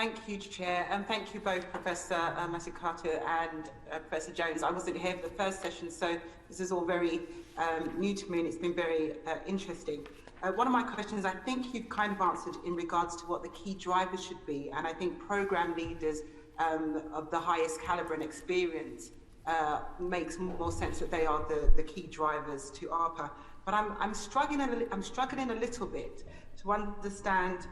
Thank you, Chair, and thank you both, Professor Mazzucato and Professor Jones. I wasn't here for the first session, so this is all very new to me, and it's been very interesting. One of my questions, I think you've kind of answered in regards to what the key drivers should be, and I think program leaders of the highest caliber and experience makes more sense that they are the key drivers to ARPA. But I'm struggling a little bit to understand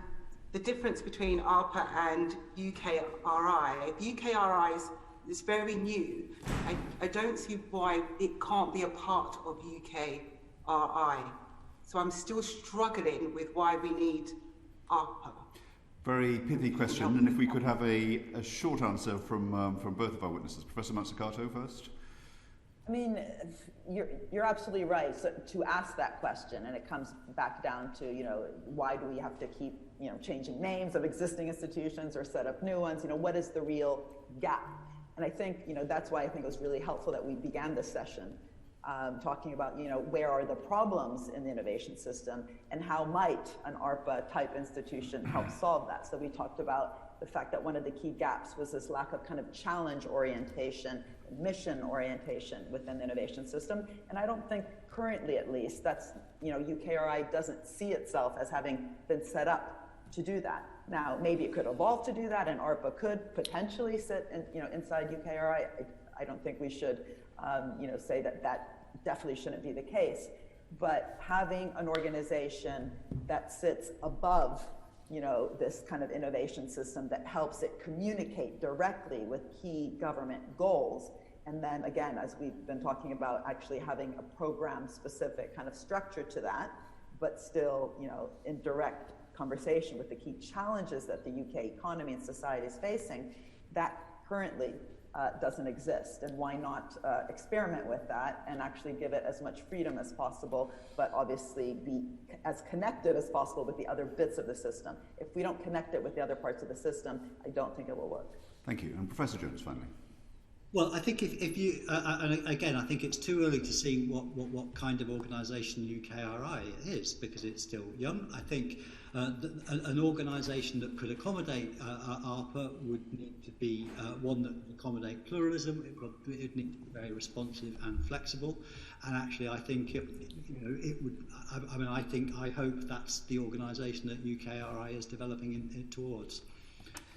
the difference between ARPA and UKRI. If UKRI is very new, I don't see why it can't be a part of UKRI. So I'm still struggling with why we need ARPA. Very pithy question, and if we could have a short answer from both of our witnesses. Professor Mazzucato first. I mean, you're absolutely right to ask that question, and it comes back down to, why do we have to keep, changing names of existing institutions or set up new ones? What is the real gap? And I think, that's why I think it was really helpful that we began this session talking about, where are the problems in the innovation system and how might an ARPA type institution help solve that? So we talked about the fact that one of the key gaps was this lack of kind of challenge orientation, mission orientation within the innovation system. And I don't think currently, at least, that's, UKRI doesn't see itself as having been set up to do that. Now, maybe it could evolve to do that, and ARPA could potentially sit in, inside UKRI. I don't think we should, say that definitely shouldn't be the case. But having an organization that sits above, this kind of innovation system that helps it communicate directly with key government goals. And then again, as we've been talking about, actually having a program-specific kind of structure to that, but still, in direct conversation with the key challenges that the UK economy and society is facing, that currently doesn't exist. And why not experiment with that and actually give it as much freedom as possible, but obviously be as connected as possible with the other bits of the system. If we don't connect it with the other parts of the system, I don't think it will work. Thank you. And Professor Jones, finally. Well, I think if you, and again, I think it's too early to see what kind of organisation UKRI is, because it's still young. I think an organisation that could accommodate ARPA would need to be one that would accommodate pluralism. It would need to be very responsive and flexible. And actually, I think it would. I hope that's the organisation that UKRI is developing towards.